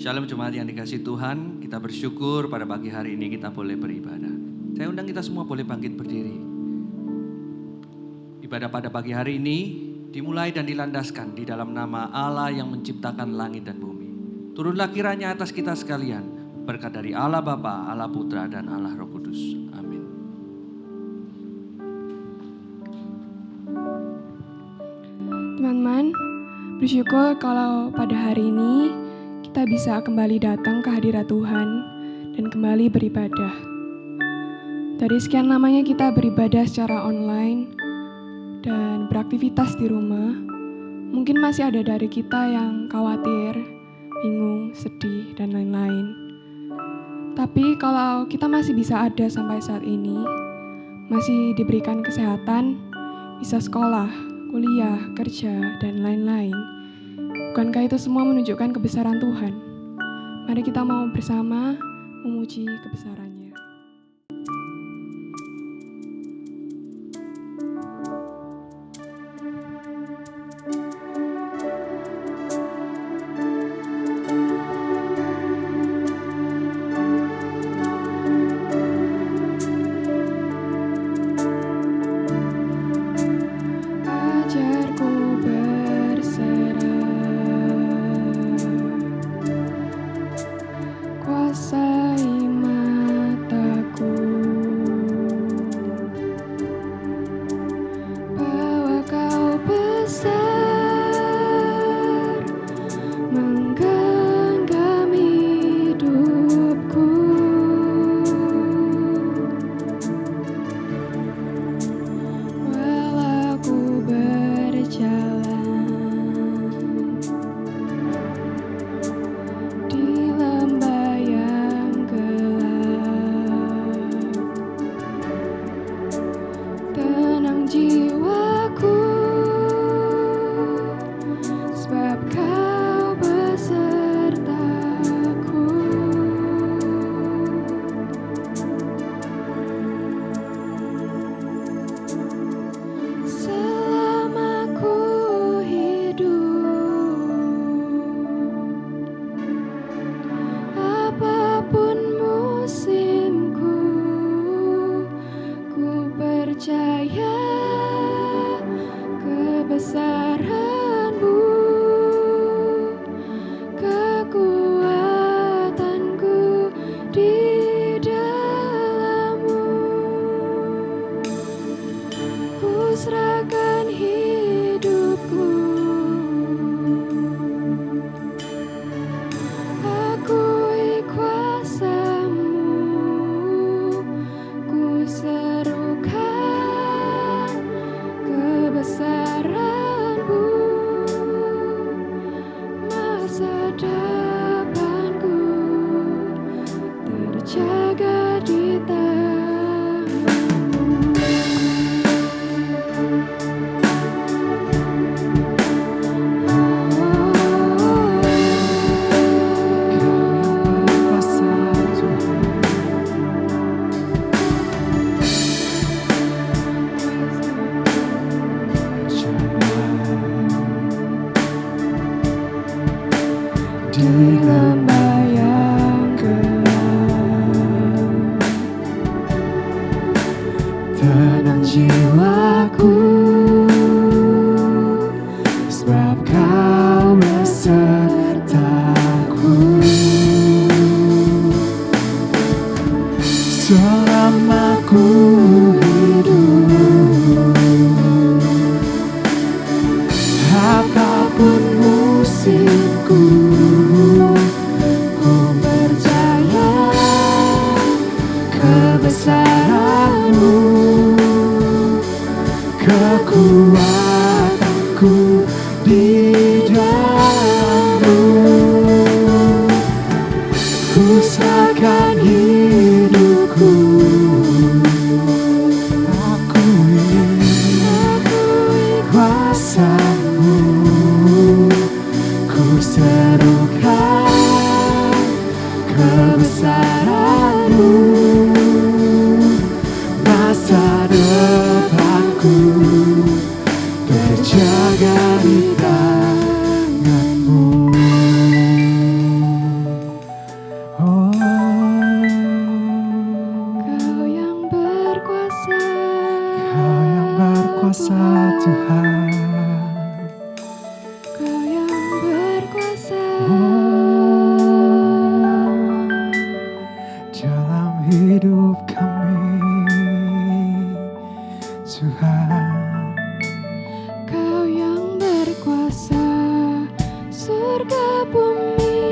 Shalom jemaat yang dikasihi Tuhan, kita bersyukur pada pagi hari ini kita boleh beribadah. Saya undang kita semua boleh bangkit berdiri. Ibadah pada pagi hari ini dimulai dan dilandaskan di dalam nama Allah yang menciptakan langit dan bumi. Turunlah kiranya atas kita sekalian, berkat dari Allah Bapa, Allah Putra, dan Allah Roh Kudus. Amin. Teman-teman, bersyukur kalau pada hari ini kita bisa kembali datang ke hadirat Tuhan dan kembali beribadah. Dari sekian lamanya kita beribadah secara online dan beraktivitas di rumah, mungkin masih ada dari kita yang khawatir, bingung, sedih, dan lain-lain. Tapi kalau kita masih bisa ada sampai saat ini, masih diberikan kesehatan, bisa sekolah, kuliah, kerja, dan lain-lain. Bukankah itu semua menunjukkan kebesaran Tuhan? Mari kita mau bersama memuji kebesarannya. Terjaga di tanganmu. berkuasa Tuhan. Kau yang berkuasa Dalam hidup kami Tuhan. Kau yang berkuasa surga bumi,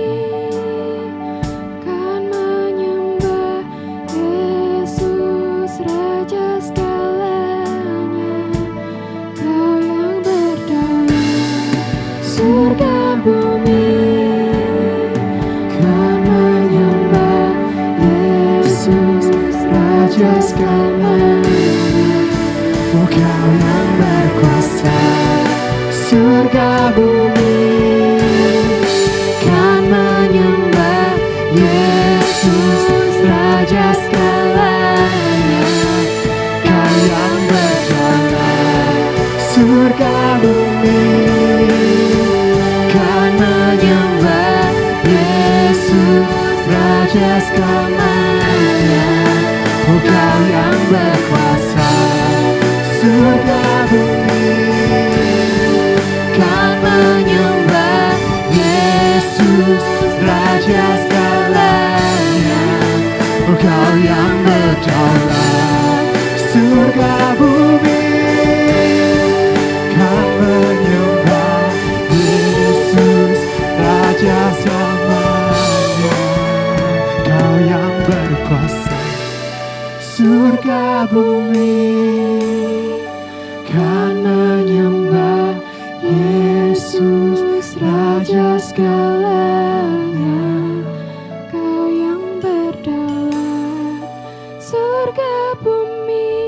kan menyembah Yesus Raja segalanya. Kau yang berdaulat surga bumi, kan menyembah Yesus Raja segalanya. Oh, Kau yang berkuasa surga bumi, Kan menyembah Yesus Raja segalanya. Kau yang berdaulat surga bumi, kan menyembah Yesus Raja segalanya. Oh, Kau yang berkuasa surga bumi, kan menyembah Yesus Raja segalanya. Oh, Kau yang berdaulat surga bumi, kan menyembah Yesus Raja selamanya. Kau yang berkuasa surga bumi, kan menyembah Yesus Raja segalanya. Kau yang berdaulat surga bumi,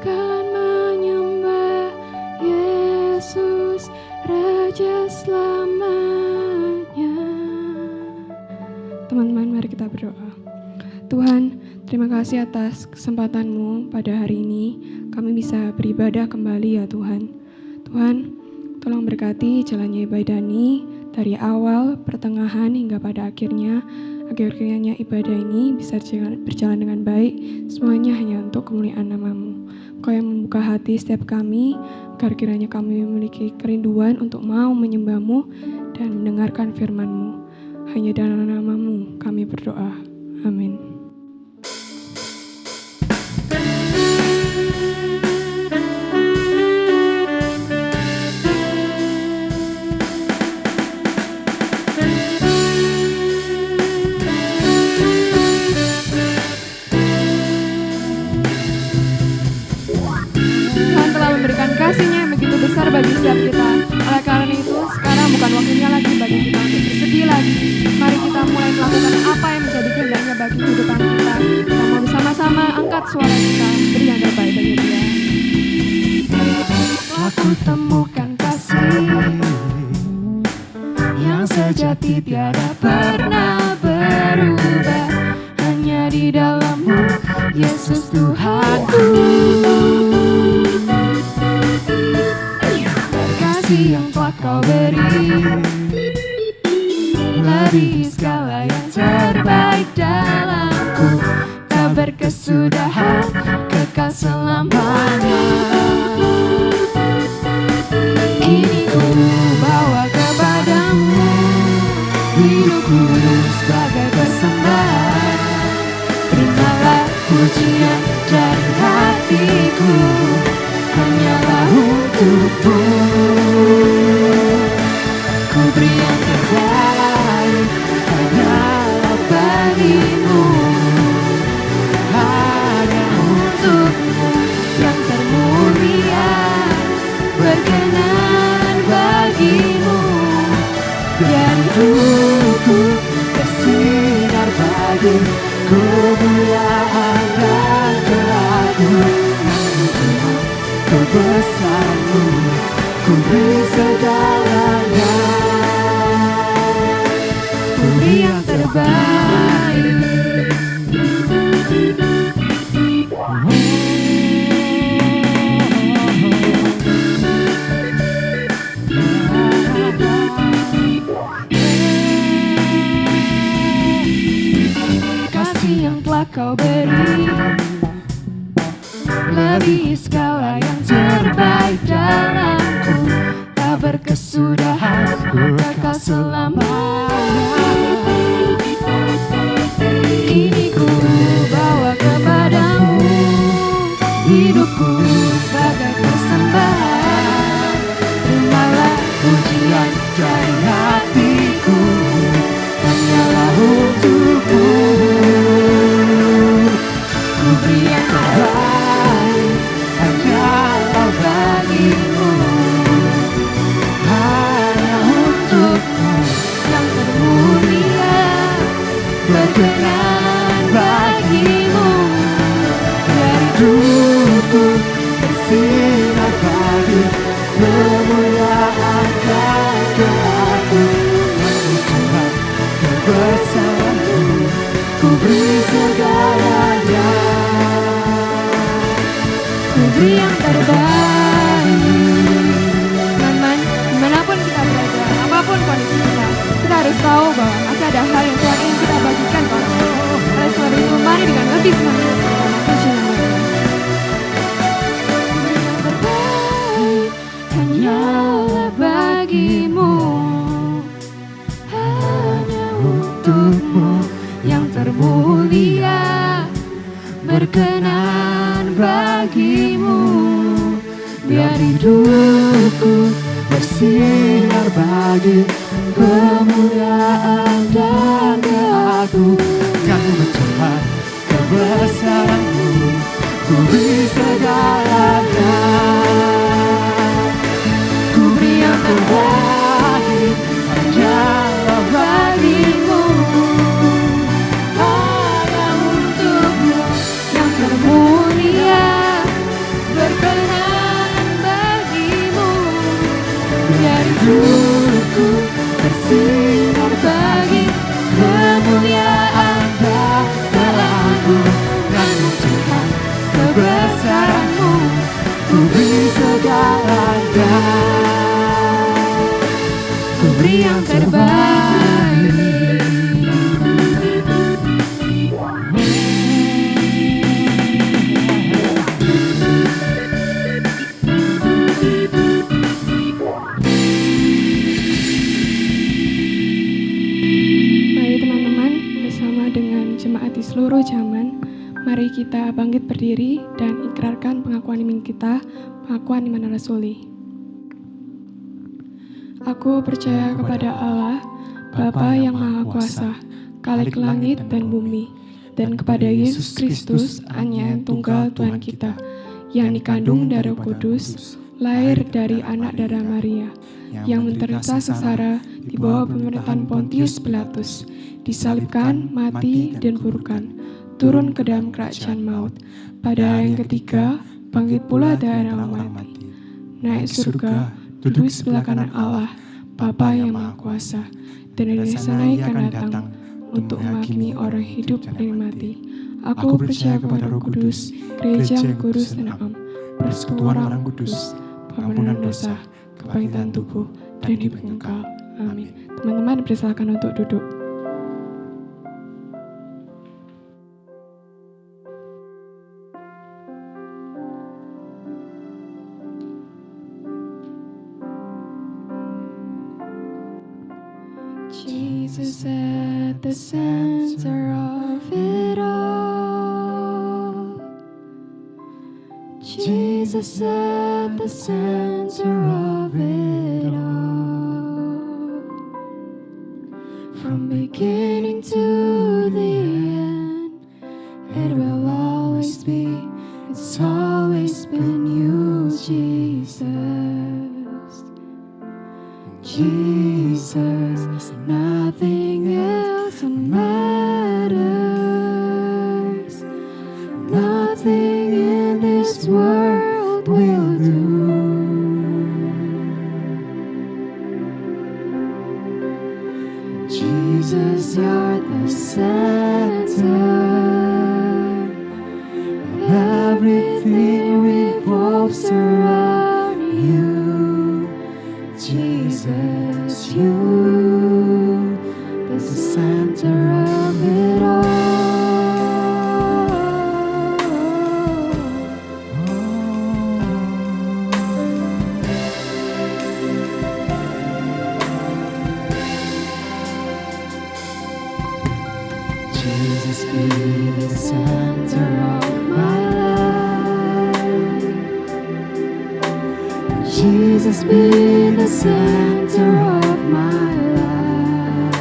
kan menyembah Yesus Raja selamanya. Teman-teman, mari kita berdoa. Tuhan, terima kasih atas kesempatan-Mu pada hari ini. Kami bisa beribadah kembali ya Tuhan. Tuhan, tolong berkati jalannya ibadah ini dari awal, pertengahan hingga pada akhirnya. Agar kiranya ibadah ini bisa berjalan dengan baik. Semuanya hanya untuk kemuliaan nama-Mu. Kau yang membuka hati setiap kami, agar kiranya kami memiliki kerinduan untuk mau menyembah-Mu dan mendengarkan firman-Mu. Hanya dalam nama-Mu kami berdoa. Amin. Tuhan telah memberikan kasih-Nya yang begitu besar bagi setiap kita. Oleh karena itu, sekarang bukan waktunya lagi bagi kita untuk bersedih lagi. Mari kita mulai melakukan apa yang menjadi kehendaknya bagi kehidupan kita. Kita mau bersama-sama angkat suara kita, beri yang terbaik bagi Dia. Aku temukan kasih yang sejati tiada pernah berubah. Hanya di dalam-Mu, Yesus Tuhanku. Kasih yang telah Kau beri lebih segala yang terbaik dalamku. Tak berkesudahan, kekal selamanya. Kini ku bawa kepadamu hidupku sebagai persembahan. Terimalah pujian dari hatiku, hanyalah untuk-Mu. Ku beri yang terbaik hanyalah bagi-Mu, hanya untuk-Mu yang termulia, berkenan bagi-Mu. Biar hidupku bersinar bagi kemuliaan dan keagungan Tuhan. Kebesaran-Mu ku beri segalanya, ku beri yang terbaik. lebih segala yang terbaik dalamku, tak berkesudahan, kekal selamanya. Ini ku bawa kepadamu, hidupku sebagai persembahan. Terimalah pujian dari hatiku, hanyalah untukmu. Ku beri yang terbaik, hanyalah bagimu. Hanya untukmu yang termulia, berkenan bagimu. Dari hidupku bersinar bagi kemuliaan dan keagungan Tuhan. Kebesaranmu ku beri segalanya, ku beri yang terbaik. Teman-teman, dimanapun kita berada, apapun kondisi kita harus tahu bahwa masih ada hal yang Tuhan ingin kita bagikan ke orang lain. Oleh sebab itu, mari dengan lebih semangat kita puji nama Tuhan. Hanyalah bagimu, hanya untukmu yang termulia, berkenan bagimu. Biar hidupku bersinar bagi kemuliaan dan keagungan Tuhan. Kebesaranmu ku beri segalanya, ku beri yang terbaik, hanyalah bagimu. Hanya untukmu yang termulia, berkenan bagimu. Biar hidupku bersinar bagi kemuliaan dan keagungan Tuhan. Kebesaranmu ku beri segalanya, ku beri yang terbaik. Mari teman-teman, bersama dengan jemaat di seluruh zaman, mari kita bangkit berdiri dan ikrarkan pengakuan iman kita, pengakuan iman rasuli. Aku percaya kepada Allah, Bapa yang Maha Kuasa, Khalik langit dan bumi, dan kepada Yesus Kristus, Anaknya yang tunggal Tuhan kita, yang dikandung dari Roh Kudus, lahir dari anak darah Maria, yang menderita sengsara di bawah pemerintahan Pontius Pilatus, disalibkan, mati, dan burukan, turun ke dalam kerajaan maut. Pada hari yang ketiga, bangkit pula dari orang mati, naik surga, duduk sebelah kanan Allah, Bapa yang Maha Kuasa, dan dari sana akan datang untuk menghakimi orang hidup dan mati. Aku percaya kepada Roh Kudus, gereja yang kudus dan am, persekutuan orang kudus, pengampunan dosa, kebangkitan tubuh, dan hidup kekal. Amin. Teman-teman, dipersilakan untuk duduk. Jesus at the center of it all. Jesus at the center of it all. From beginning to the end, it will always be, it's always been you, Jesus. Jesus, nothing else matters. Nothing in this world will do. Jesus, you're the center. Everything revolves around you. Jesus, you, the center of it all. Jesus be the center of my life.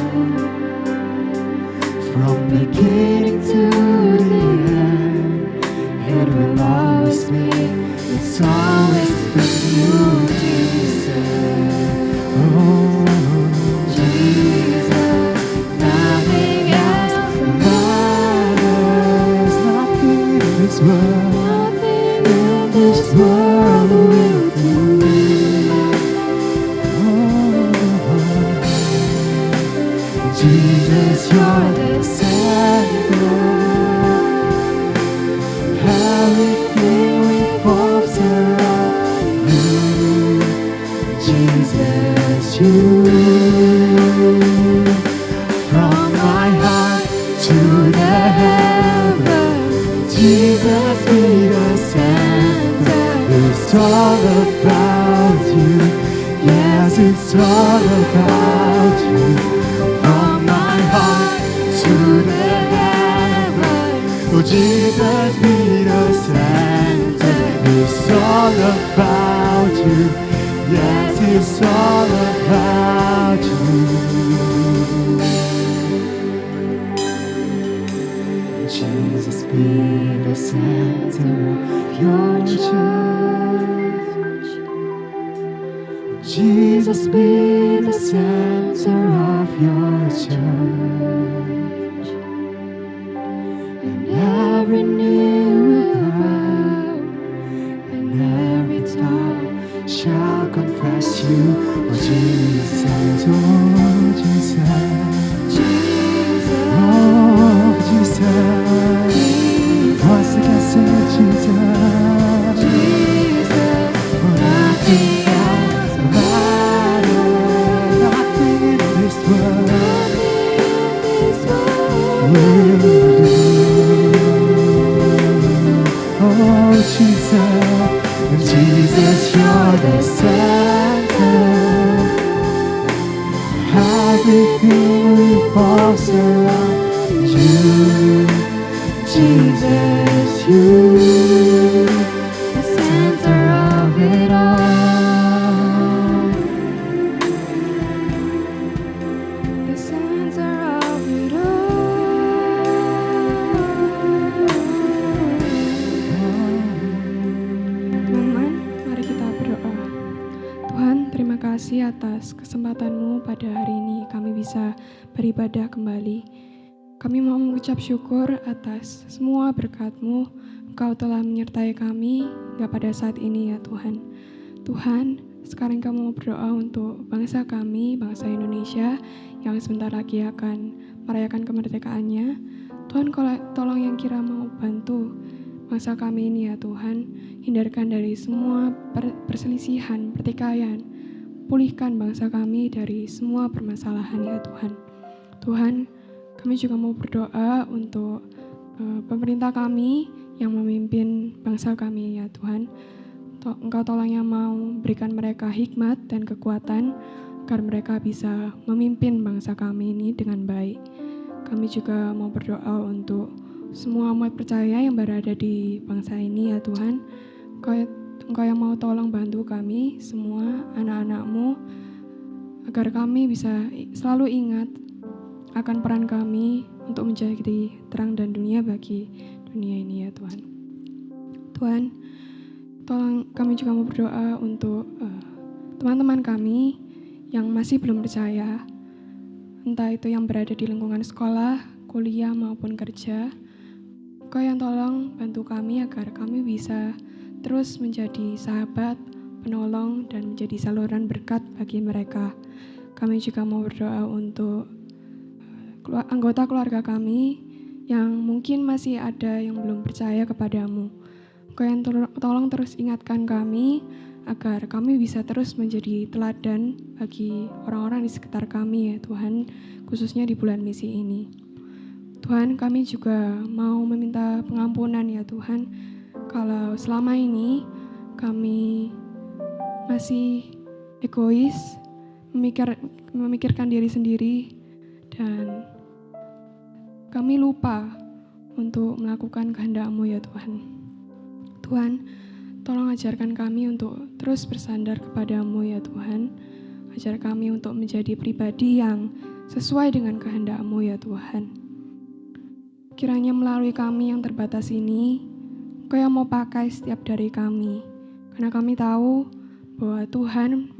From beginning to the end, it will always be, it's always been you, Jesus. Oh, Jesus, nothing else matters. Nothing in this world, nothing in this world will do. Jesus, you're the center. Everything revolves around you. Jesus, you. From my heart to the heavens, Jesus be the center. It's all about you. Yes, it's all about you. From my heart to the heavens, oh Jesus be the center. It's all about you. Yes, it's all about you. Jesus be the center of your church. Jesus be the center of your church. And every knee will bow, and every tongue shall confess you. Oh Jesus, oh Jesus, Jesus, oh Jesus, what's the cancer, Jesus, Jesus, oh, nothing else matters, nothing in this world will do. Oh Jesus, Jesus, you're the center. Everything revolves around you. Jesus, you, the center of it all. The center of it all. Teman-teman, mari kita berdoa. Tuhan, terima kasih atas kesempatan-Mu pada hari ini kami bisa beribadah kembali. Kami mau mengucap syukur atas semua berkat-Mu. Engkau telah menyertai kami hingga pada saat ini ya Tuhan. Tuhan, sekarang kami mau berdoa untuk bangsa kami, bangsa Indonesia yang sebentar lagi akan merayakan kemerdekaannya. Tuhan, tolong yang kira mau bantu bangsa kami ini ya Tuhan. Hindarkan dari semua perselisihan, pertikaian. Pulihkan bangsa kami dari semua permasalahan ya Tuhan. Tuhan, kami juga mau berdoa untuk pemerintah kami yang memimpin bangsa kami ya Tuhan. Engkau tolong yang mau berikan mereka hikmat dan kekuatan agar mereka bisa memimpin bangsa kami ini dengan baik. Kami juga mau berdoa untuk semua umat percaya yang berada di bangsa ini ya Tuhan. Engkau yang mau tolong bantu kami semua anak-anak-Mu agar kami bisa selalu ingat akan peran kami untuk menjadi terang dan dunia bagi dunia ini ya Tuhan. Tuhan, tolong kami juga mau berdoa untuk teman-teman kami yang masih belum percaya, entah itu yang berada di lingkungan sekolah, kuliah maupun kerja. Engkau yang tolong bantu kami agar kami bisa terus menjadi sahabat, penolong, dan menjadi saluran berkat bagi mereka. Kami juga mau berdoa untuk anggota keluarga kami yang mungkin masih ada yang belum percaya kepadamu. Engkau yang tolong terus ingatkan kami agar kami bisa terus menjadi teladan bagi orang-orang di sekitar kami ya Tuhan, khususnya di bulan misi ini. Tuhan, kami juga mau meminta pengampunan ya Tuhan, kalau selama ini kami masih egois, memikirkan diri sendiri, dan kami lupa untuk melakukan kehendak-Mu ya Tuhan. Tuhan, tolong ajarkan kami untuk terus bersandar kepadamu ya Tuhan. Ajar kami untuk menjadi pribadi yang sesuai dengan kehendak-Mu ya Tuhan. Kiranya melalui kami yang terbatas ini, Engkau yang mau pakai setiap dari kami. Karena kami tahu bahwa Tuhan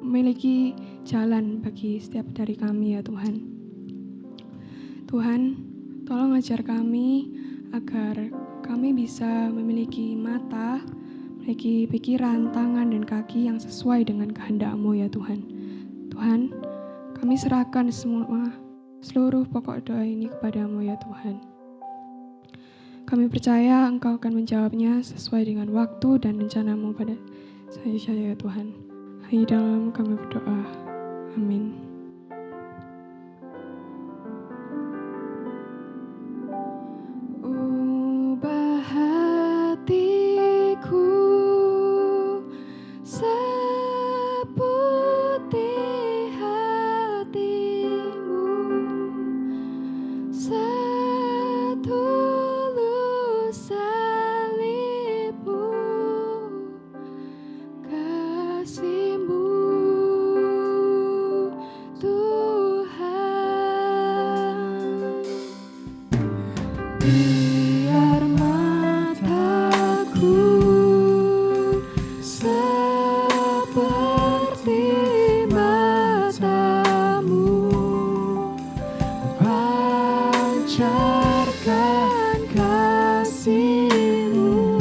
memiliki jalan bagi setiap dari kami ya Tuhan. Tuhan, tolong ajar kami agar kami bisa memiliki mata, memiliki pikiran, tangan, dan kaki yang sesuai dengan kehendak-Mu ya Tuhan. Tuhan, kami serahkan seluruh pokok doa ini kepada-Mu ya Tuhan. Kami percaya Engkau akan menjawabnya sesuai dengan waktu dan rencana-Mu pada saya ya Tuhan. Hanya dalam kami berdoa. Amin. Ubah hatiku seputih hati-Mu, setulus salib-Mu, kasih-Mu Tuhan. Biar mataku seperti mata-Mu, pancarkan kasih-Mu,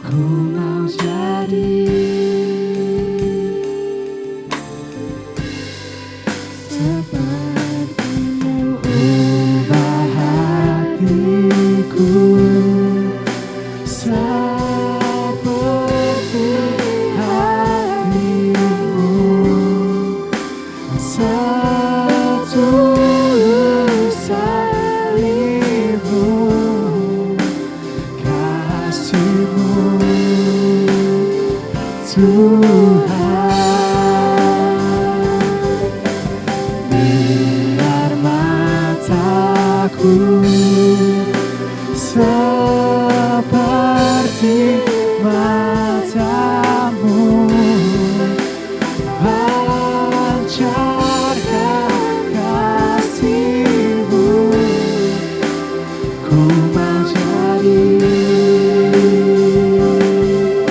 ku mau jadi seperti-Mu. Ubah hatiku seperti hati-Mu, setulus salib-Mu, kasih-Mu Tuhan. Biar mataku seperti mata-Mu, pancarkan kasih-Mu, ku mau jadi, ku mau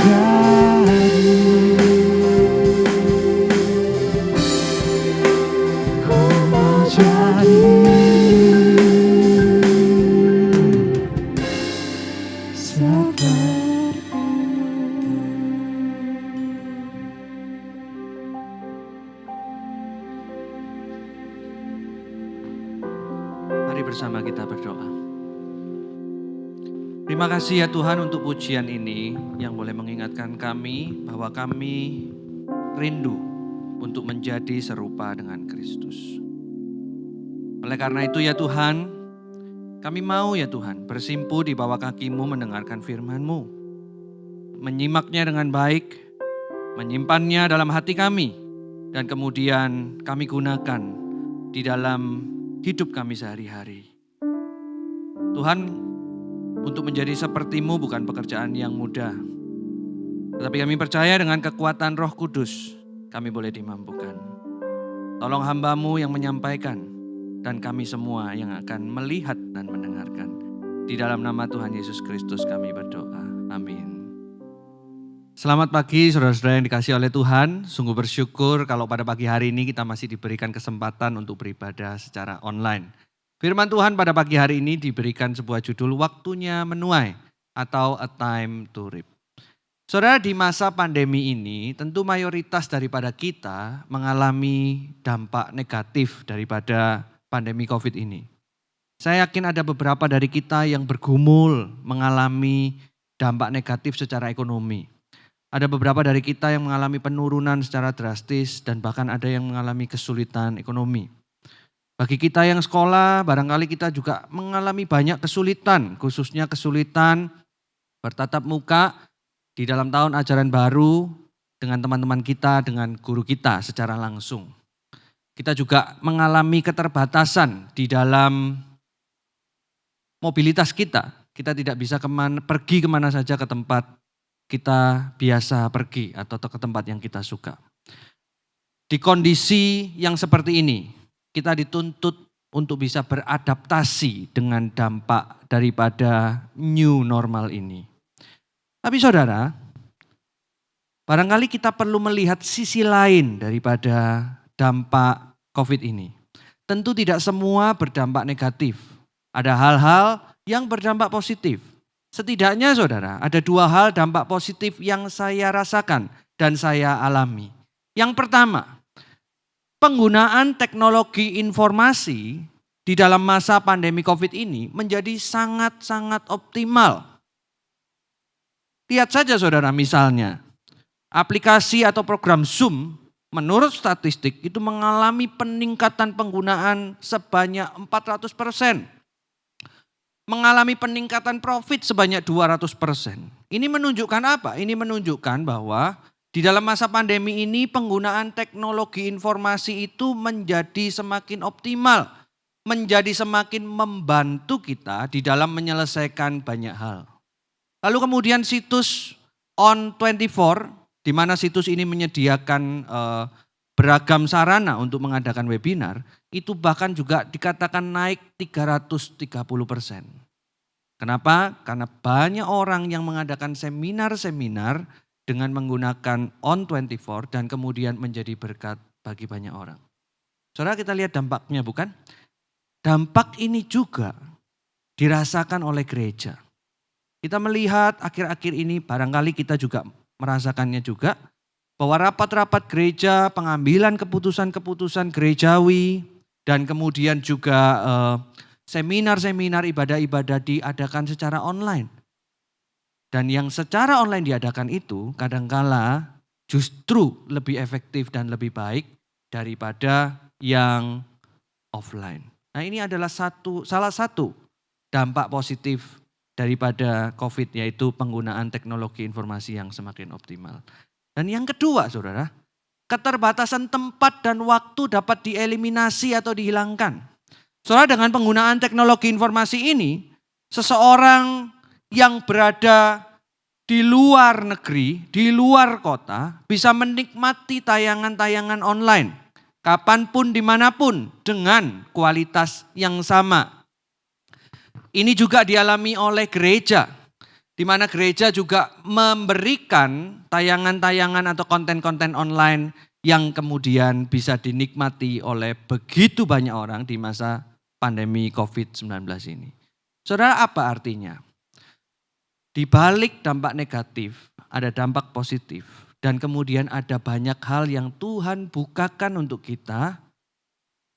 jadi, ku mau jadi Mari bersama kita berdoa. Terima kasih ya Tuhan untuk pujian ini yang boleh mengingatkan kami bahwa kami rindu untuk menjadi serupa dengan Kristus. Oleh karena itu ya Tuhan, kami mau ya Tuhan bersimpuh di bawah kaki-Mu mendengarkan firman-Mu, menyimaknya dengan baik, menyimpannya dalam hati kami, dan kemudian kami gunakan di dalam hidup kami sehari-hari. Tuhan, untuk menjadi seperti-Mu bukan pekerjaan yang mudah. Tetapi kami percaya dengan kekuatan Roh Kudus, kami boleh dimampukan. Tolong hamba-Mu yang menyampaikan, dan kami semua yang akan melihat dan mendengarkan. Di dalam nama Tuhan Yesus Kristus kami berdoa. Amin. Selamat pagi saudara-saudara yang dikasihi oleh Tuhan. Sungguh bersyukur kalau pada pagi hari ini kita masih diberikan kesempatan untuk beribadah secara online. Firman Tuhan pada pagi hari ini diberikan sebuah judul Waktunya Menuai atau A Time to Reap. Saudara, di masa pandemi ini tentu mayoritas daripada kita mengalami dampak negatif daripada pandemi COVID ini. Saya yakin ada beberapa dari kita yang bergumul mengalami dampak negatif secara ekonomi. Ada beberapa dari kita yang mengalami penurunan secara drastis dan bahkan ada yang mengalami kesulitan ekonomi. Bagi kita yang sekolah, barangkali kita juga mengalami banyak kesulitan, khususnya kesulitan bertatap muka di dalam tahun ajaran baru dengan teman-teman kita, dengan guru kita secara langsung. Kita juga mengalami keterbatasan di dalam mobilitas kita tidak bisa pergi kemana saja ke tempat kita biasa pergi atau ke tempat yang kita suka. Di kondisi yang seperti ini, kita dituntut untuk bisa beradaptasi dengan dampak daripada new normal ini. Tapi saudara, barangkali kita perlu melihat sisi lain daripada dampak COVID ini. Tentu tidak semua berdampak negatif. Ada hal-hal yang berdampak positif. Setidaknya saudara, ada 2 hal dampak positif yang saya rasakan dan saya alami. Yang pertama, penggunaan teknologi informasi di dalam masa pandemi COVID ini menjadi sangat-sangat optimal. Lihat saja saudara, misalnya aplikasi atau program Zoom menurut statistik itu mengalami peningkatan penggunaan sebanyak 400%. Mengalami peningkatan profit sebanyak 200%. Ini menunjukkan apa? Ini menunjukkan bahwa di dalam masa pandemi ini penggunaan teknologi informasi itu menjadi semakin optimal, menjadi semakin membantu kita di dalam menyelesaikan banyak hal. Lalu kemudian situs On24, di mana situs ini menyediakan beragam sarana untuk mengadakan webinar, itu bahkan juga dikatakan naik 330%. Kenapa? Karena banyak orang yang mengadakan seminar-seminar dengan menggunakan On24 dan kemudian menjadi berkat bagi banyak orang. Saudara, kita lihat dampaknya bukan? Dampak ini juga dirasakan oleh gereja. Kita melihat akhir-akhir ini barangkali kita juga merasakannya juga, bahwa rapat-rapat gereja, pengambilan keputusan-keputusan gerejawi, dan kemudian juga seminar-seminar ibadah-ibadah diadakan secara online. Dan yang secara online diadakan itu kadangkala justru lebih efektif dan lebih baik daripada yang offline. Nah, ini adalah salah satu dampak positif daripada COVID, yaitu penggunaan teknologi informasi yang semakin optimal. Dan yang kedua saudara, keterbatasan tempat dan waktu dapat dieliminasi atau dihilangkan. Saudara, dengan penggunaan teknologi informasi ini, seseorang yang berada di luar negeri, di luar kota, bisa menikmati tayangan-tayangan online, kapanpun, dimanapun, dengan kualitas yang sama. Ini juga dialami oleh gereja, di mana gereja juga memberikan tayangan-tayangan atau konten-konten online yang kemudian bisa dinikmati oleh begitu banyak orang di masa pandemi COVID-19 ini. Saudara, apa artinya? Di balik dampak negatif, ada dampak positif. Dan kemudian ada banyak hal yang Tuhan bukakan untuk kita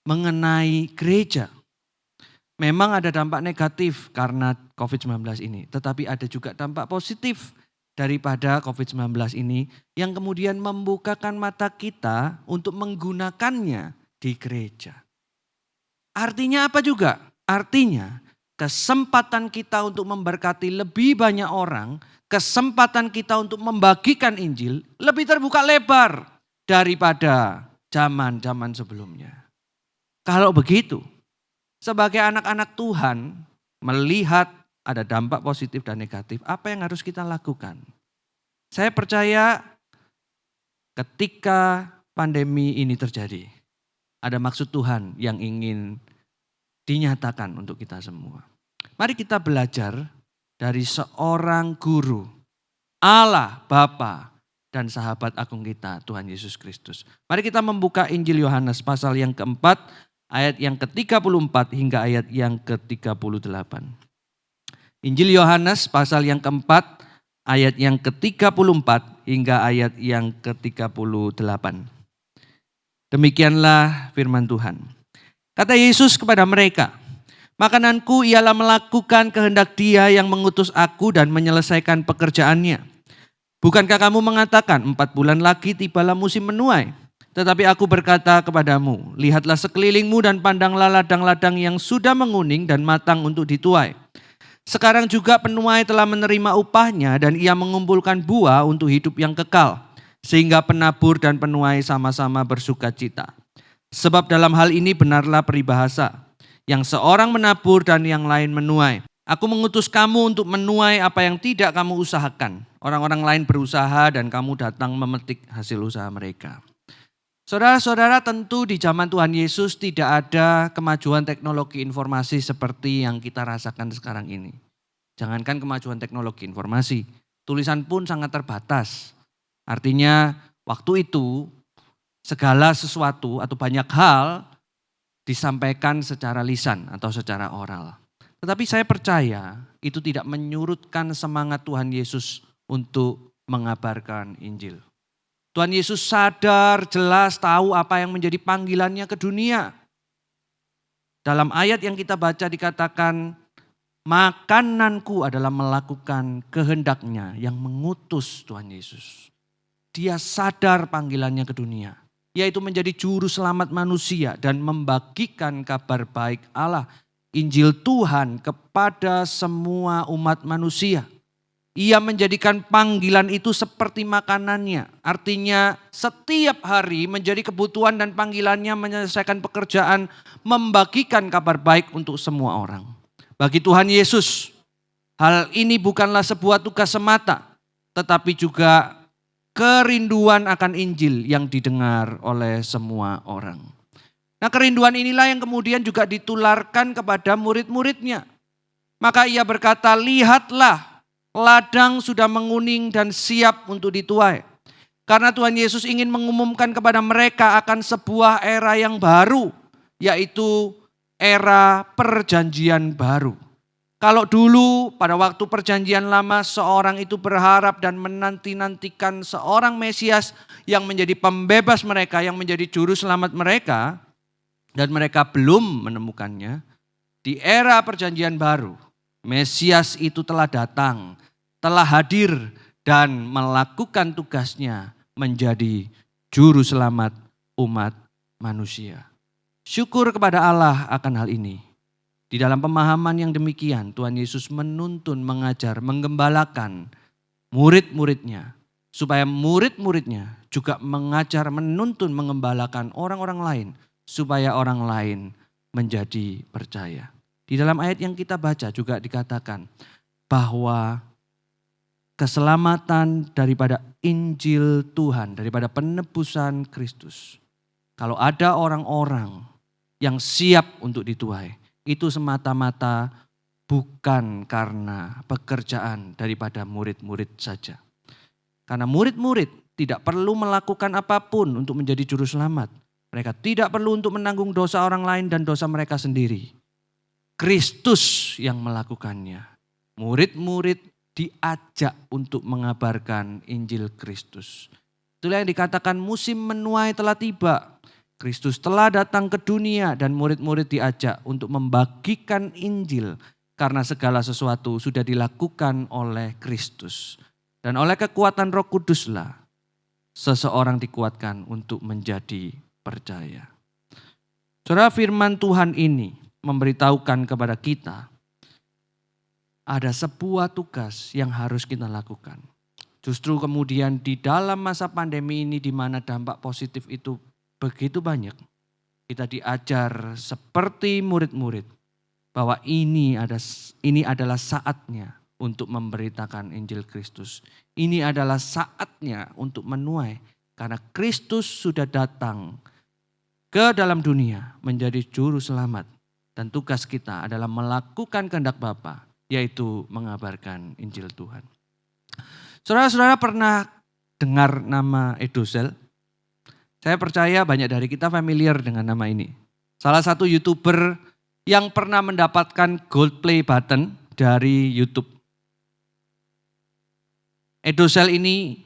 mengenai gereja. Memang ada dampak negatif karena COVID-19 ini. Tetapi ada juga dampak positif daripada COVID-19 ini yang kemudian membukakan mata kita untuk menggunakannya di gereja. Artinya apa juga? Artinya kesempatan kita untuk memberkati lebih banyak orang, kesempatan kita untuk membagikan Injil lebih terbuka lebar daripada zaman-zaman sebelumnya. Kalau begitu, sebagai anak-anak Tuhan melihat ada dampak positif dan negatif, apa yang harus kita lakukan? Saya percaya ketika pandemi ini terjadi, ada maksud Tuhan yang ingin dinyatakan untuk kita semua. Mari kita belajar dari seorang guru, Allah Bapa dan sahabat agung kita, Tuhan Yesus Kristus. Mari kita membuka Injil Yohanes pasal yang keempat, ayat yang ke-34 hingga ayat yang ke-38. Injil Yohanes pasal yang keempat, ayat yang ke-34 hingga ayat yang ke-38. Demikianlah firman Tuhan. Kata Yesus kepada mereka, makananku ialah melakukan kehendak Dia yang mengutus aku dan menyelesaikan pekerjaannya. Bukankah kamu mengatakan 4 bulan lagi tibalah musim menuai? Tetapi aku berkata kepadamu, lihatlah sekelilingmu dan pandanglah ladang-ladang yang sudah menguning dan matang untuk dituai. Sekarang juga penuai telah menerima upahnya dan ia mengumpulkan buah untuk hidup yang kekal. Sehingga penabur dan penuai sama-sama bersuka cita. Sebab dalam hal ini benarlah peribahasa, yang seorang menabur dan yang lain menuai. Aku mengutus kamu untuk menuai apa yang tidak kamu usahakan. Orang-orang lain berusaha dan kamu datang memetik hasil usaha mereka. Saudara-saudara, tentu di zaman Tuhan Yesus tidak ada kemajuan teknologi informasi seperti yang kita rasakan sekarang ini. Jangankan kemajuan teknologi informasi, tulisan pun sangat terbatas. Artinya waktu itu segala sesuatu atau banyak hal disampaikan secara lisan atau secara oral. Tetapi saya percaya itu tidak menyurutkan semangat Tuhan Yesus untuk mengabarkan Injil. Tuhan Yesus sadar, jelas tahu apa yang menjadi panggilannya ke dunia. Dalam ayat yang kita baca dikatakan, makananku adalah melakukan kehendaknya yang mengutus Tuhan Yesus. Dia sadar panggilannya ke dunia, yaitu menjadi juru selamat manusia dan membagikan kabar baik Allah, Injil Tuhan kepada semua umat manusia. Ia menjadikan panggilan itu seperti makanannya. Artinya setiap hari menjadi kebutuhan dan panggilannya menyelesaikan pekerjaan, membagikan kabar baik untuk semua orang. Bagi Tuhan Yesus, hal ini bukanlah sebuah tugas semata, tetapi juga kerinduan akan Injil yang didengar oleh semua orang. Nah, kerinduan inilah yang kemudian juga ditularkan kepada murid-muridnya. Maka ia berkata, lihatlah, ladang sudah menguning dan siap untuk dituai. Karena Tuhan Yesus ingin mengumumkan kepada mereka akan sebuah era yang baru, yaitu era perjanjian baru. Kalau dulu pada waktu perjanjian lama seorang itu berharap dan menanti-nantikan seorang Mesias yang menjadi pembebas mereka, yang menjadi juru selamat mereka, dan mereka belum menemukannya. Di era perjanjian baru, Mesias itu telah datang, telah hadir dan melakukan tugasnya menjadi juru selamat umat manusia. Syukur kepada Allah akan hal ini. Di dalam pemahaman yang demikian, Tuhan Yesus menuntun, mengajar, menggembalakan murid-muridnya. Supaya murid-muridnya juga mengajar, menuntun, mengembalakan orang-orang lain. Supaya orang lain menjadi percaya. Di dalam ayat yang kita baca juga dikatakan bahwa keselamatan daripada Injil Tuhan, daripada penebusan Kristus. Kalau ada orang-orang yang siap untuk dituai, itu semata-mata bukan karena pekerjaan daripada murid-murid saja. Karena murid-murid tidak perlu melakukan apapun untuk menjadi juru selamat. Mereka tidak perlu untuk menanggung dosa orang lain dan dosa mereka sendiri. Kristus yang melakukannya. Murid-murid diajak untuk mengabarkan Injil Kristus. Itulah yang dikatakan musim menuai telah tiba. Kristus telah datang ke dunia dan murid-murid diajak untuk membagikan Injil karena segala sesuatu sudah dilakukan oleh Kristus. Dan oleh kekuatan Roh Kuduslah seseorang dikuatkan untuk menjadi percaya. Saudara, firman Tuhan ini memberitahukan kepada kita ada sebuah tugas yang harus kita lakukan. Justru kemudian di dalam masa pandemi ini di mana dampak positif itu begitu banyak, kita diajar seperti murid-murid bahwa ini adalah saatnya untuk memberitakan Injil Kristus. Ini adalah saatnya untuk menuai karena Kristus sudah datang ke dalam dunia menjadi juru selamat dan tugas kita adalah melakukan kehendak Bapa, yaitu mengabarkan Injil Tuhan. Saudara-saudara pernah dengar nama Edosel? Saya percaya banyak dari kita familiar dengan nama ini. Salah satu YouTuber yang pernah mendapatkan gold play button dari YouTube. Edosel ini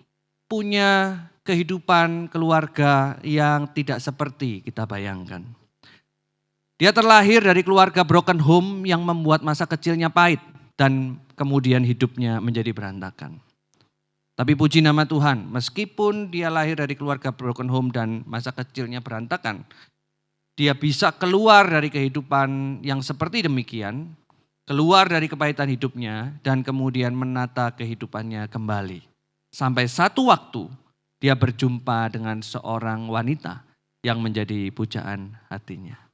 punya kehidupan keluarga yang tidak seperti kita bayangkan. Dia terlahir dari keluarga broken home yang membuat masa kecilnya pahit dan kemudian hidupnya menjadi berantakan. Tapi puji nama Tuhan, meskipun dia lahir dari keluarga broken home dan masa kecilnya berantakan, dia bisa keluar dari kehidupan yang seperti demikian, keluar dari kepahitan hidupnya dan kemudian menata kehidupannya kembali. Sampai satu waktu dia berjumpa dengan seorang wanita yang menjadi pujaan hatinya.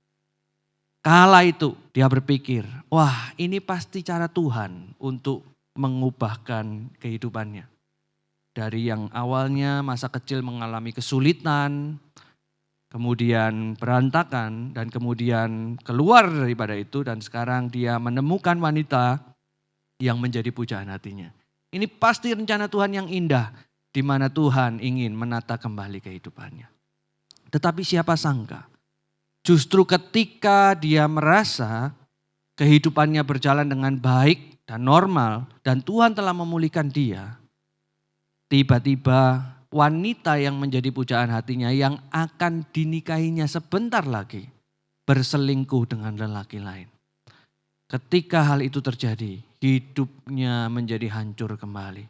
Kala itu dia berpikir, wah ini pasti cara Tuhan untuk mengubahkan kehidupannya. Dari yang awalnya masa kecil mengalami kesulitan, kemudian berantakan, dan kemudian keluar daripada itu, dan sekarang dia menemukan wanita yang menjadi pujaan hatinya. Ini pasti rencana Tuhan yang indah, di mana Tuhan ingin menata kembali kehidupannya. Tetapi siapa sangka, justru ketika dia merasa kehidupannya berjalan dengan baik dan normal, dan Tuhan telah memulihkan dia, tiba-tiba wanita yang menjadi pujaan hatinya yang akan dinikahinya sebentar lagi berselingkuh dengan lelaki lain. Ketika hal itu terjadi, hidupnya menjadi hancur kembali.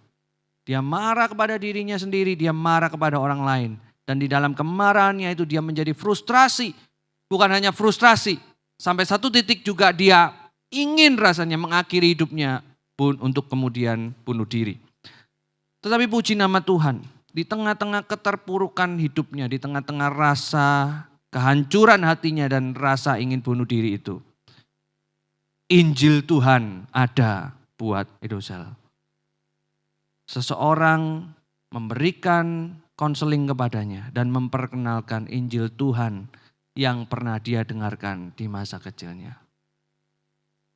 Dia marah kepada dirinya sendiri, dia marah kepada orang lain. Dan di dalam kemarahannya itu dia menjadi frustrasi. Bukan hanya frustrasi, sampai satu titik juga dia ingin rasanya mengakhiri hidupnya pun untuk kemudian bunuh diri. Tetapi puji nama Tuhan, di tengah-tengah keterpurukan hidupnya, di tengah-tengah rasa kehancuran hatinya dan rasa ingin bunuh diri itu, Injil Tuhan ada buat Edosel. Seseorang memberikan konseling kepadanya dan memperkenalkan Injil Tuhan yang pernah dia dengarkan di masa kecilnya.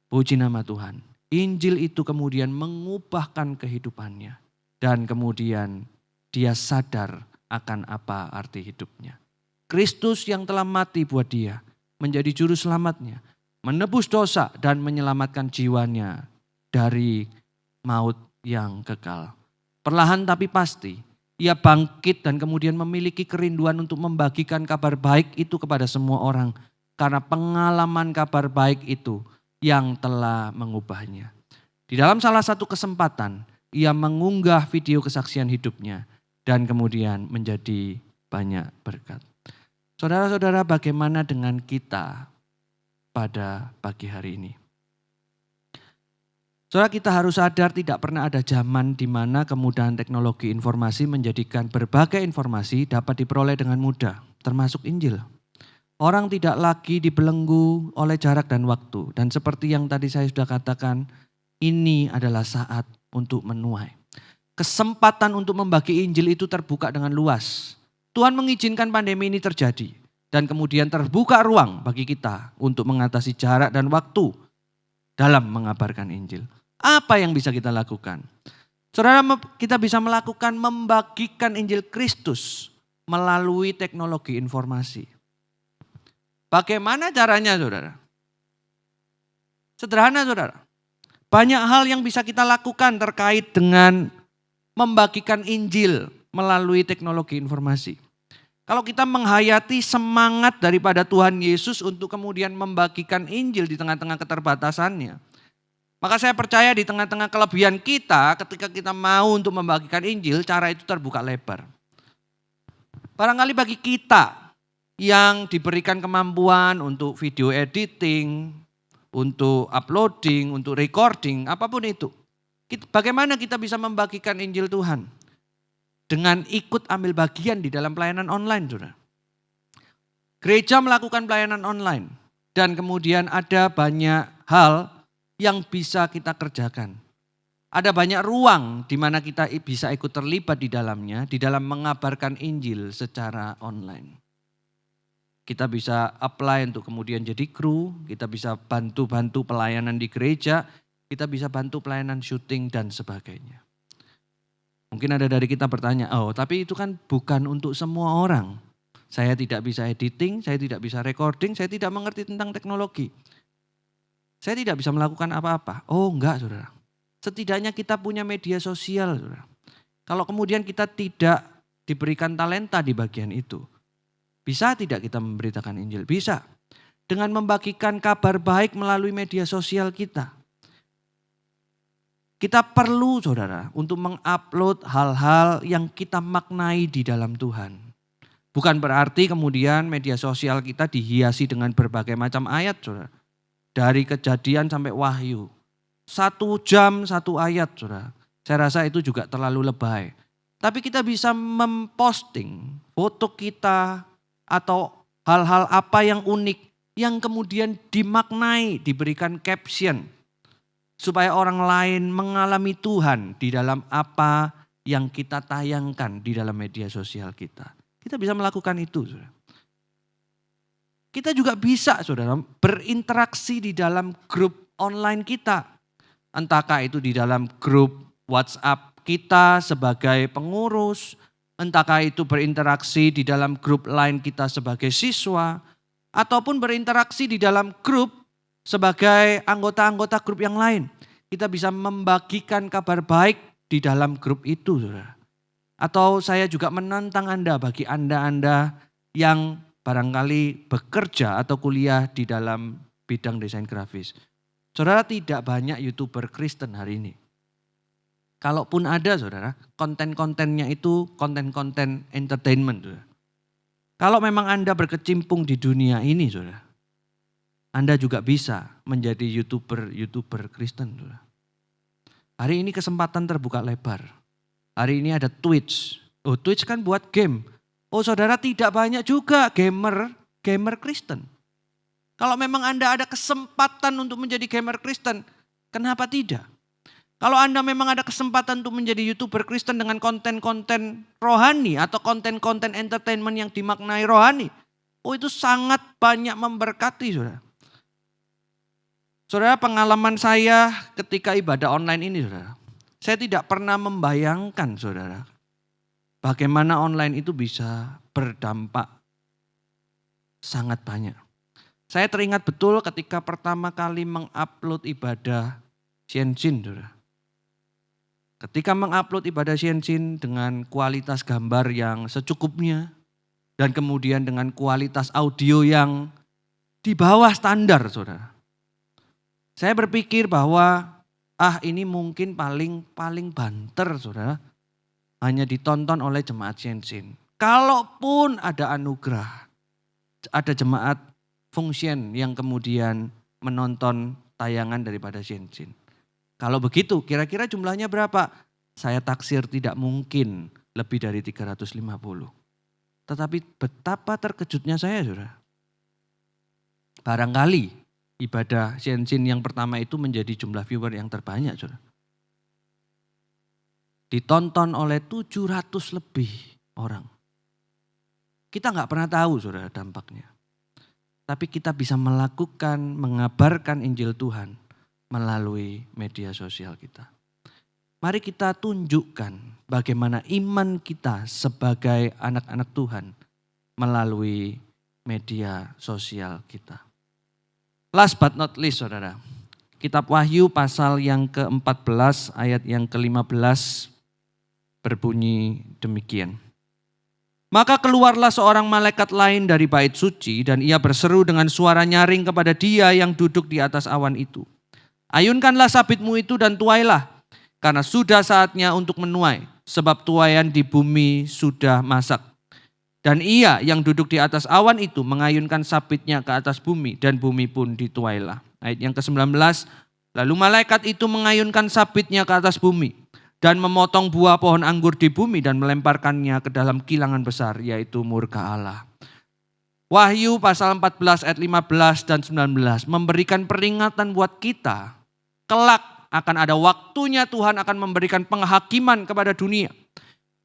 Puji nama Tuhan, Injil itu kemudian mengubahkan kehidupannya. Dan kemudian dia sadar akan apa arti hidupnya. Kristus yang telah mati buat dia menjadi juru selamatnya, menebus dosa dan menyelamatkan jiwanya dari maut yang kekal. Perlahan tapi pasti ia bangkit dan kemudian memiliki kerinduan untuk membagikan kabar baik itu kepada semua orang. Karena pengalaman kabar baik itu yang telah mengubahnya. Di dalam salah satu kesempatan, ia mengunggah video kesaksian hidupnya dan kemudian menjadi banyak berkat. Saudara-saudara, bagaimana dengan kita pada pagi hari ini? Saudara, kita harus sadar tidak pernah ada zaman di mana kemudahan teknologi informasi menjadikan berbagai informasi dapat diperoleh dengan mudah, termasuk Injil. Orang tidak lagi dibelenggu oleh jarak dan waktu. Dan seperti yang tadi saya sudah katakan, ini adalah saat untuk menuai. Kesempatan untuk membagi Injil itu terbuka dengan luas. Tuhan mengizinkan pandemi ini terjadi. Dan kemudian terbuka ruang bagi kita untuk mengatasi jarak dan waktu dalam mengabarkan Injil. Apa yang bisa kita lakukan? Saudara, kita bisa melakukan membagikan Injil Kristus melalui teknologi informasi. Bagaimana caranya, saudara? Sederhana, saudara. Banyak hal yang bisa kita lakukan terkait dengan membagikan Injil melalui teknologi informasi. Kalau kita menghayati semangat daripada Tuhan Yesus untuk kemudian membagikan Injil di tengah-tengah keterbatasannya, maka saya percaya di tengah-tengah kelebihan kita ketika kita mau untuk membagikan Injil, cara itu terbuka lebar. Barangkali bagi kita yang diberikan kemampuan untuk video editing, untuk uploading, untuk recording, apapun itu. Bagaimana kita bisa membagikan Injil Tuhan? Dengan ikut ambil bagian di dalam pelayanan online, saudara. Gereja melakukan pelayanan online. Dan kemudian ada banyak hal yang bisa kita kerjakan. Ada banyak ruang di mana kita bisa ikut terlibat di dalamnya, di dalam mengabarkan Injil secara online. Kita bisa apply untuk kemudian jadi kru, kita bisa bantu-bantu pelayanan di gereja, kita bisa bantu pelayanan syuting dan sebagainya. Mungkin ada dari kita bertanya, oh tapi itu kan bukan untuk semua orang. Saya tidak bisa editing, saya tidak bisa recording, saya tidak mengerti tentang teknologi. Saya tidak bisa melakukan apa-apa. Oh enggak, saudara. Setidaknya kita punya media sosial, saudara. Kalau kemudian kita tidak diberikan talenta di bagian itu, bisa tidak kita memberitakan Injil? Bisa. Dengan membagikan kabar baik melalui media sosial kita. Kita perlu, saudara, untuk mengupload hal-hal yang kita maknai di dalam Tuhan. Bukan berarti kemudian media sosial kita dihiasi dengan berbagai macam ayat, saudara. Dari Kejadian sampai Wahyu. 1 jam 1 ayat, saudara. Saya rasa itu juga terlalu lebay. Tapi kita bisa memposting foto kita, atau hal-hal apa yang unik yang kemudian dimaknai, diberikan caption, supaya orang lain mengalami Tuhan di dalam apa yang kita tayangkan di dalam media sosial kita. Kita bisa melakukan itu, saudara. Kita juga bisa, saudara, berinteraksi di dalam grup online kita. Entahkah itu di dalam grup WhatsApp kita sebagai pengurus, entahkah itu berinteraksi di dalam grup lain kita sebagai siswa, ataupun berinteraksi di dalam grup sebagai anggota-anggota grup yang lain. Kita bisa membagikan kabar baik di dalam grup itu, saudara. Atau saya juga menantang Anda, bagi Anda yang barangkali bekerja atau kuliah di dalam bidang desain grafis. Saudara, tidak banyak YouTuber Kristen hari ini. Kalaupun ada, saudara, konten-kontennya itu konten-konten entertainment. Saudara. Kalau memang Anda berkecimpung di dunia ini, saudara, Anda juga bisa menjadi YouTuber Kristen. Saudara. Hari ini kesempatan terbuka lebar. Hari ini ada Twitch. Oh, Twitch kan buat game. Oh, saudara, tidak banyak juga gamer Kristen. Kalau memang Anda ada kesempatan untuk menjadi gamer Kristen, kenapa tidak? Kalau Anda memang ada kesempatan untuk menjadi YouTuber Kristen dengan konten-konten rohani atau konten-konten entertainment yang dimaknai rohani, oh itu sangat banyak memberkati, saudara. Saudara, pengalaman saya ketika ibadah online ini, saudara, saya tidak pernah membayangkan, saudara, bagaimana online itu bisa berdampak sangat banyak. Saya teringat betul ketika pertama kali mengupload ibadah Xianxin, saudara. Ketika mengupload ibadah Xianxin dengan kualitas gambar yang secukupnya dan kemudian dengan kualitas audio yang di bawah standar, saudara. Saya berpikir bahwa ini mungkin paling banter, saudara. Hanya ditonton oleh jemaat Xianxin. Kalaupun ada anugerah, ada jemaat Fengxian yang kemudian menonton tayangan daripada Xianxin. Kalau begitu, kira-kira jumlahnya berapa? Saya taksir tidak mungkin lebih dari 350. Tetapi betapa terkejutnya saya, saudara. Barangkali ibadah Xianxin yang pertama itu menjadi jumlah viewer yang terbanyak, saudara. Ditonton oleh 700 lebih orang. Kita nggak pernah tahu, saudara, dampaknya. Tapi kita bisa melakukan, mengabarkan Injil Tuhan melalui media sosial kita. Mari kita tunjukkan bagaimana iman kita sebagai anak-anak Tuhan melalui media sosial kita. Last but not least, saudara. Kitab Wahyu pasal yang ke-14 ayat yang ke-15 berbunyi demikian. Maka keluarlah seorang malaikat lain dari bait suci dan ia berseru dengan suara nyaring kepada dia yang duduk di atas awan itu. Ayunkanlah sabitmu itu dan tuailah, karena sudah saatnya untuk menuai, sebab tuaian di bumi sudah masak. Dan ia yang duduk di atas awan itu mengayunkan sabitnya ke atas bumi dan bumi pun dituailah. Ayat yang ke-19, lalu malaikat itu mengayunkan sabitnya ke atas bumi dan memotong buah pohon anggur di bumi dan melemparkannya ke dalam kilangan besar, yaitu murka Allah. Wahyu pasal 14 ayat 15 dan 19 memberikan peringatan buat kita. Kelak akan ada waktunya Tuhan akan memberikan penghakiman kepada dunia.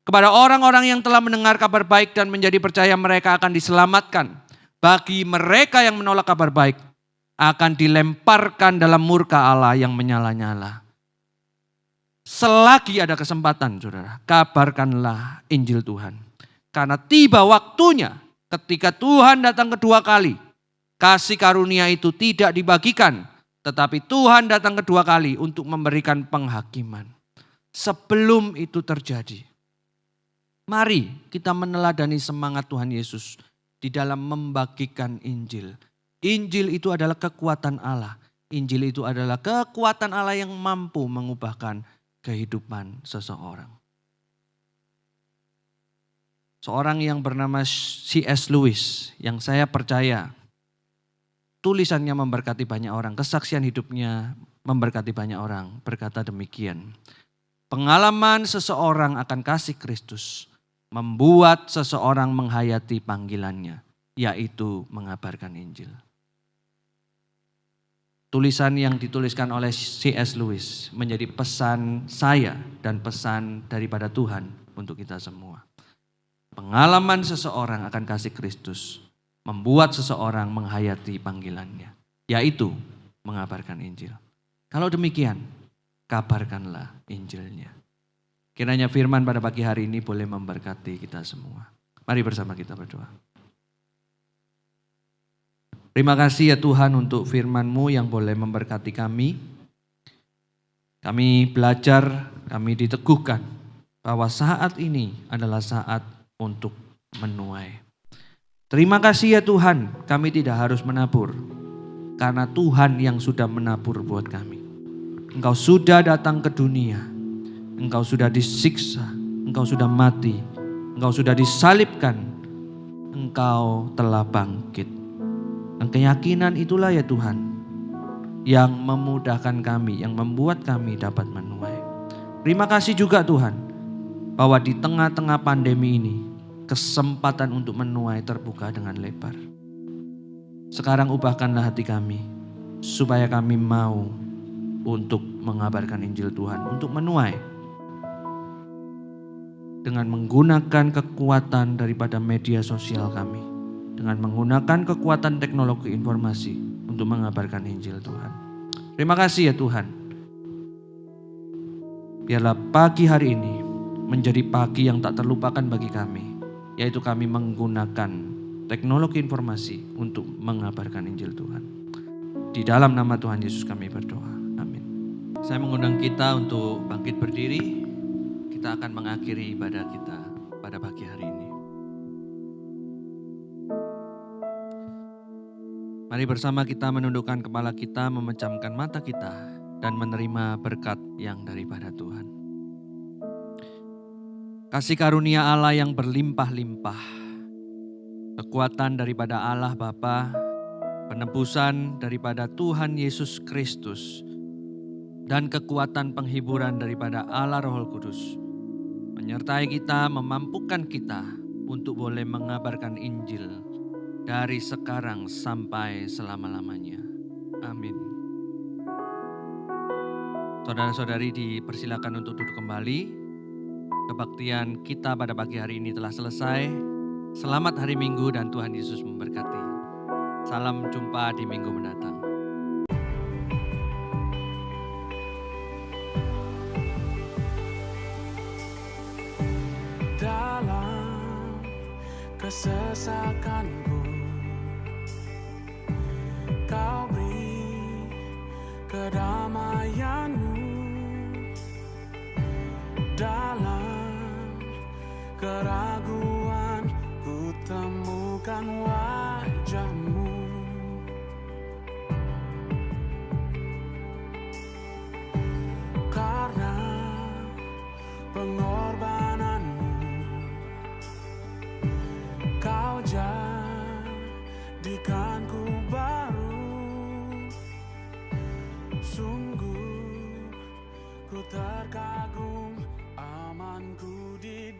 Kepada orang-orang yang telah mendengar kabar baik dan menjadi percaya mereka akan diselamatkan. Bagi mereka yang menolak kabar baik akan dilemparkan dalam murka Allah yang menyala-nyala. Selagi ada kesempatan, saudara, kabarkanlah Injil Tuhan. Karena tiba waktunya ketika Tuhan datang kedua kali, kasih karunia itu tidak dibagikan, tetapi Tuhan datang kedua kali untuk memberikan penghakiman. Sebelum itu terjadi, mari kita meneladani semangat Tuhan Yesus di dalam membagikan Injil. Injil itu adalah kekuatan Allah. Injil itu adalah kekuatan Allah yang mampu mengubahkan kehidupan seseorang. Seorang yang bernama C.S. Lewis yang saya percaya tulisannya memberkati banyak orang, kesaksian hidupnya memberkati banyak orang, berkata demikian. Pengalaman seseorang akan kasih Kristus membuat seseorang menghayati panggilannya, yaitu mengabarkan Injil. tulisan yang dituliskan oleh C.S. Lewis menjadi pesan saya dan pesan daripada Tuhan untuk kita semua. Pengalaman seseorang akan kasih Kristus membuat seseorang menghayati panggilannya, yaitu mengabarkan Injil. Kalau demikian, kabarkanlah Injilnya. Kiranya firman pada pagi hari ini boleh memberkati kita semua. Mari bersama kita berdoa. Terima kasih ya Tuhan untuk firman-Mu yang boleh memberkati kami. Kami belajar, kami diteguhkan bahwa saat ini adalah saat untuk menuai. Terima kasih ya Tuhan, kami tidak harus menabur. Karena Tuhan yang sudah menabur buat kami. Engkau sudah datang ke dunia. Engkau sudah disiksa. Engkau sudah mati. Engkau sudah disalibkan. Engkau telah bangkit. Dan keyakinan itulah ya Tuhan yang memudahkan kami, yang membuat kami dapat menuai. Terima kasih juga Tuhan bahwa di tengah-tengah pandemi ini kesempatan untuk menuai terbuka dengan lebar. Sekarang ubahkanlah hati kami supaya kami mau untuk mengabarkan Injil Tuhan, untuk menuai dengan menggunakan kekuatan daripada media sosial kami, dengan menggunakan kekuatan teknologi informasi untuk mengabarkan Injil Tuhan. Terima kasih ya Tuhan. Biarlah pagi hari ini menjadi pagi yang tak terlupakan bagi kami, yaitu kami menggunakan teknologi informasi untuk mengabarkan Injil Tuhan. Di dalam nama Tuhan Yesus kami berdoa. Amin. Saya mengundang kita untuk bangkit berdiri. Kita akan mengakhiri ibadah kita pada pagi hari ini. Mari bersama kita menundukkan kepala kita, memejamkan mata kita, dan menerima berkat yang daripada Tuhan. Kasih karunia Allah yang berlimpah-limpah, kekuatan daripada Allah Bapa, penebusan daripada Tuhan Yesus Kristus, dan kekuatan penghiburan daripada Allah Roh Kudus, menyertai kita, memampukan kita untuk boleh mengabarkan Injil dari sekarang sampai selama-lamanya. Amin. Saudara-saudari dipersilakan untuk duduk kembali. Kebaktian kita pada pagi hari ini telah selesai. Selamat hari Minggu dan Tuhan Yesus memberkati. Salam jumpa di minggu mendatang. Dalam kesesakanku, Kau beri kedamaian-Mu. Dalam keraguan ku temukan wajah-Mu. Karena pengorbanan-Mu, Kau jadikanku baru. Sungguh ku terkagum, amanku di